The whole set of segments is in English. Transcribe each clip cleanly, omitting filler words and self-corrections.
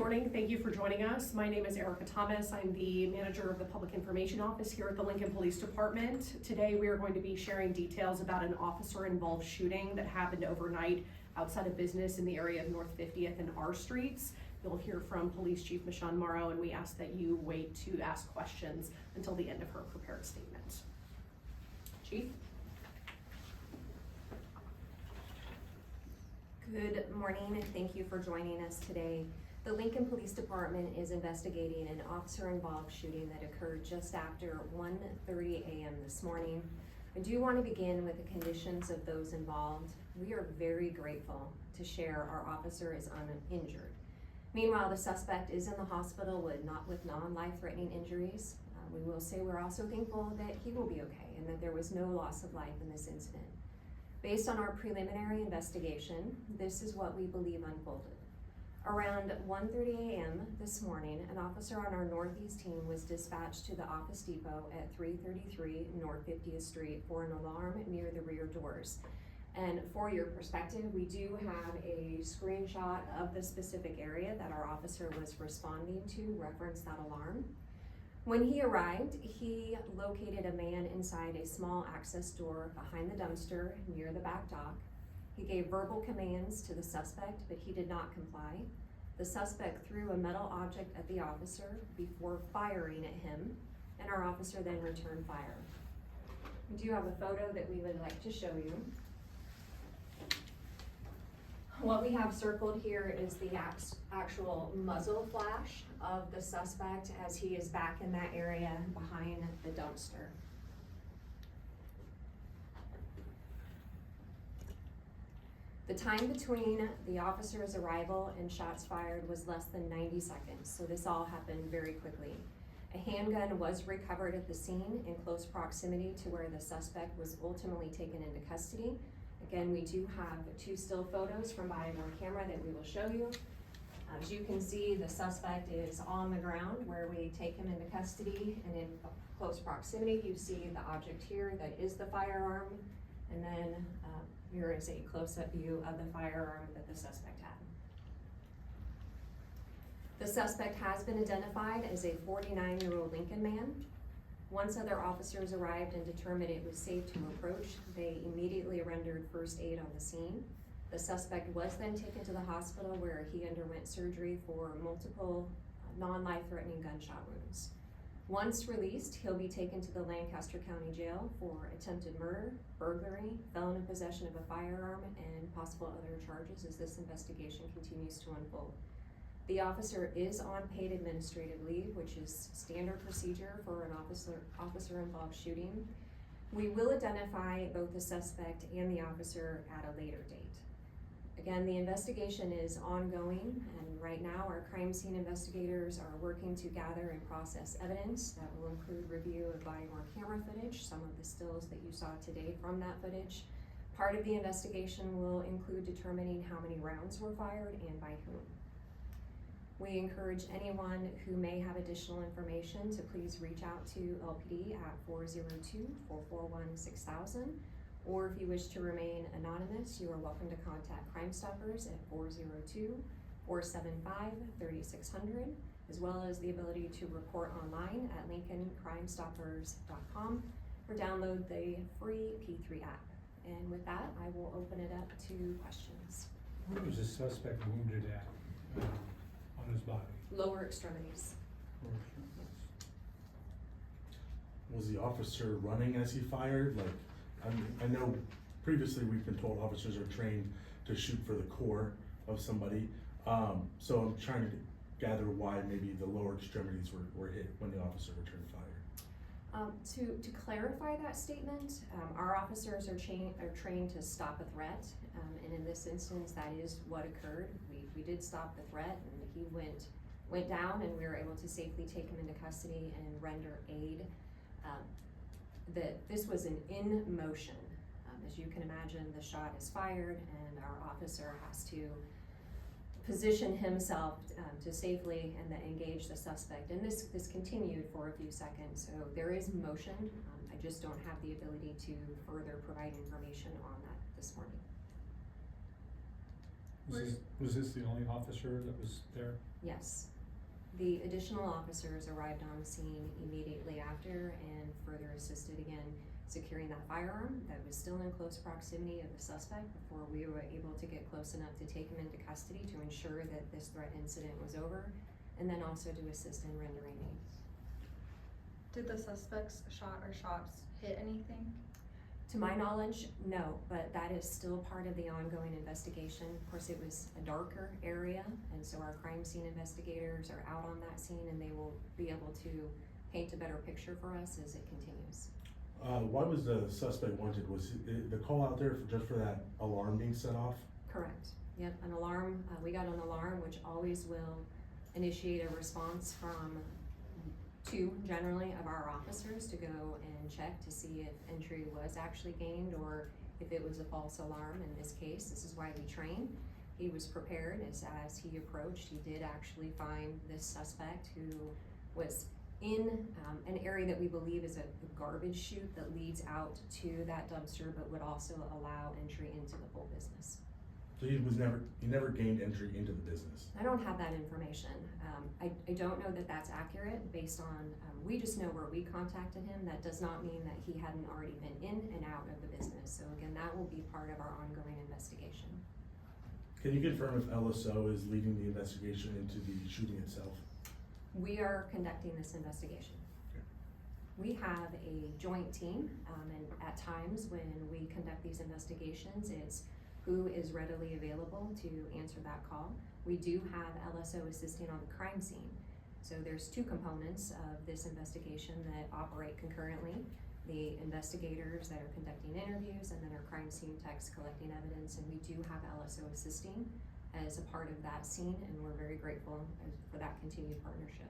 morning. Thank you for joining us. My name is Erica Thomas. I'm the manager of the Public Information Office here at the Lincoln Police Department. Today we are going to be sharing details about an officer-involved shooting that happened overnight outside of business in the area of North 50th and R Streets. You'll hear from Police Chief Michonne Morrow, and we ask that you wait to ask questions until the end of her prepared statement. Chief? Good morning, and thank you for joining us today. The Lincoln Police Department is investigating an officer-involved shooting that occurred just after 1:30 a.m. this morning. I do want to begin with the conditions of those involved. We are very grateful to share our officer is uninjured. Meanwhile, the suspect is in the hospital with non-life-threatening injuries. We will say we're also thankful that he will be okay and that there was no loss of life in this incident. Based on our preliminary investigation, this is what we believe unfolded. Around 1:30 a.m. this morning, an officer on our Northeast team was dispatched to the Office Depot at 333 North 50th Street for an alarm near the rear doors. And for your perspective, we do have a screenshot of the specific area that our officer was responding to reference that alarm. When he arrived, he located a man inside a small access door behind the dumpster near the back dock. He gave verbal commands to the suspect, but he did not comply. The suspect threw a metal object at the officer before firing at him, and our officer then returned fire. We do have a photo that we would like to show you. What we have circled here is the actual muzzle flash of the suspect as he is back in that area behind the dumpster. The time between the officer's arrival and shots fired was less than 90 seconds, so this all happened very quickly. A handgun was recovered at the scene in close proximity to where the suspect was ultimately taken into custody. Again, we do have two still photos from body-worn camera that we will show you. As you can see, the suspect is on the ground where we take him into custody, and in close proximity, you see the object here that is the firearm, and then here is a close-up view of the firearm that the suspect had. The suspect has been identified as a 49-year-old Lincoln man. Once other officers arrived and determined it was safe to approach, they immediately rendered first aid on the scene. The suspect was then taken to the hospital where he underwent surgery for multiple non-life-threatening gunshot wounds. Once released, he'll be taken to the Lancaster County Jail for attempted murder, burglary, felon in possession of a firearm, and possible other charges as this investigation continues to unfold. The officer is on paid administrative leave, which is standard procedure for an officer-involved shooting. We will identify both the suspect and the officer at a later date. Again, the investigation is ongoing, and right now our crime scene investigators are working to gather and process evidence that will include review of body-worn camera footage, some of the stills that you saw today from that footage. Part of the investigation will include determining how many rounds were fired and by whom. We encourage anyone who may have additional information to please reach out to LPD at 402-441-6000, or if you wish to remain anonymous, you are welcome to contact Crime Stoppers at 402-475-3600, as well as the ability to report online at lincolncrimestoppers.com or download the free P3 app. And with that, I will open it up to questions. Where was the suspect wounded at? On his body? Lower extremities. Was the officer running as he fired? Like, I know previously we've been told officers are trained to shoot for the core of somebody. So I'm trying to gather why maybe the lower extremities were hit when the officer returned fire. To clarify that statement, our officers are trained to stop a threat, and in this instance, that is what occurred. We did stop the threat, and he went down, and we were able to safely take him into custody and render aid. This was an in motion. As you can imagine, the shot is fired, and our officer has to position himself to safely and then engage the suspect. And this continued for a few seconds, so there is motion. I just don't have the ability to further provide information on that this morning. Was this the only officer that was there? Yes. The additional officers arrived on scene immediately after and further assisted again securing that firearm that was still in close proximity of the suspect before we were able to get close enough to take him into custody to ensure that this threat incident was over, and then also to assist in rendering aid. Did the suspect's shots hit anything? To my knowledge, no, but that is still part of the ongoing investigation. Of course, it was a darker area, and so our crime scene investigators are out on that scene and they will be able to paint a better picture for us as it continues. Why was the suspect wanted? Was the call out there just for that alarm being set off? Correct. Yep, an alarm, we got an alarm which always will initiate a response from two, generally, of our officers to go and check to see if entry was actually gained or if it was a false alarm. In this case, this is why we train. He was prepared as he approached. He did actually find this suspect who was in an area that we believe is a garbage chute that leads out to that dumpster, but would also allow entry into the full business. So he never gained entry into the business. I don't have that information. I don't know that that's accurate based on, we just know where we contacted him. That does not mean that he hadn't already been in and out of the business. So again, that will be part of our ongoing investigation. Can you confirm if LSO is leading the investigation into the shooting itself? We are conducting this investigation. Okay. We have a joint team, and at times when we conduct these investigations, it's who is readily available to answer that call. We do have LSO assisting on the crime scene. So there's two components of this investigation that operate concurrently. The investigators that are conducting interviews and then our crime scene techs collecting evidence, and we do have LSO assisting as a part of that scene, and we're very grateful for that continued partnership.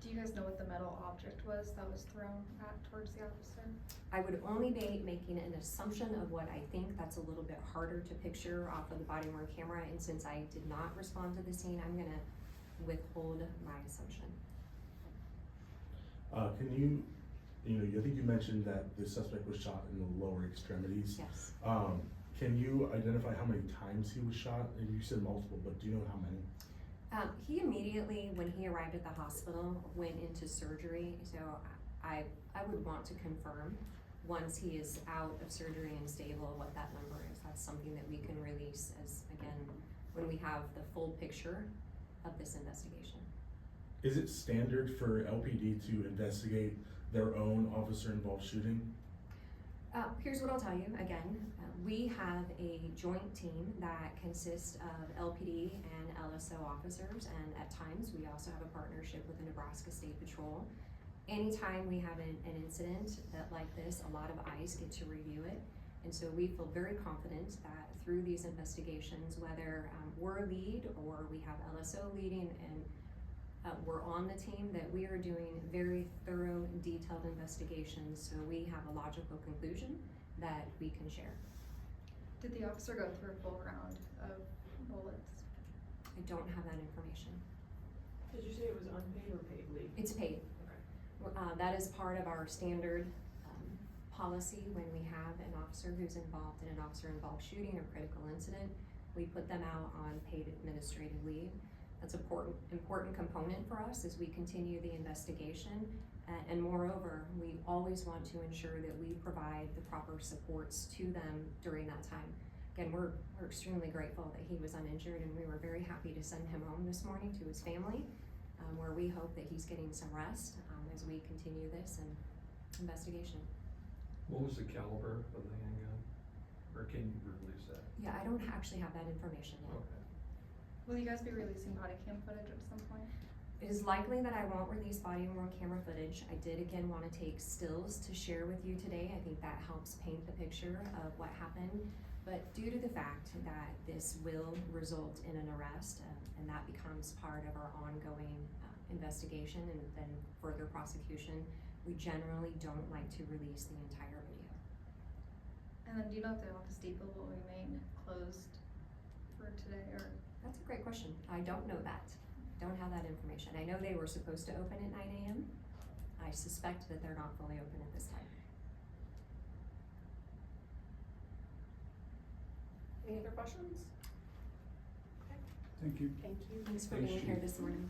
Do you guys know what the metal object was that was thrown towards the officer? I would only be making an assumption of what I think. That's a little bit harder to picture off of the body worn camera, and since I did not respond to the scene, I'm gonna withhold my assumption. Can you I think you mentioned that the suspect was shot in the lower extremities. Yes. Can you identify how many times he was shot? You said multiple, but do you know how many? He immediately, when he arrived at the hospital, went into surgery. So I would want to confirm once he is out of surgery and stable what that number is. That's something that we can release as, again, when we have the full picture of this investigation. Is it standard for LPD to investigate their own officer-involved shooting? Here's what I'll tell you. Again, we have a joint team that consists of LPD and LSO officers, and at times we also have a partnership with the Nebraska State Patrol. Anytime we have an incident like this, a lot of eyes get to review it, and so we feel very confident that through these investigations, whether we're lead or we have LSO leading and we're on the team, that we are doing very thorough, detailed investigations, so we have a logical conclusion that we can share. Did the officer go through a full round of bullets? I don't have that information. Did you say it was unpaid or paid leave? It's paid. Okay. That is part of our standard policy when we have an officer who's involved in an officer-involved shooting or critical incident. We put them out on paid administrative leave. That's an important component for us as we continue the investigation. And moreover, we always want to ensure that we provide the proper supports to them during that time. Again, we're extremely grateful that he was uninjured, and we were very happy to send him home this morning to his family, where we hope that he's getting some rest as we continue this investigation. What was the caliber of the handgun? Or can you release that? Yeah, I don't actually have that information yet. Okay. Will you guys be releasing body cam footage at some point? It is likely that I won't release body-worn camera footage. I did again want to take stills to share with you today. I think that helps paint the picture of what happened. But due to the fact that this will result in an arrest, and that becomes part of our ongoing investigation and then further prosecution, we generally don't like to release the entire video. And then do you know if the Office Depot will remain closed for today or? That's a great question. I don't know that. Don't have that information. I know they were supposed to open at 9 a.m. I suspect that they're not fully open at this time. Any other questions? Okay, Thank you. thank you. Thanks for Thanks, being here Chief. this morning.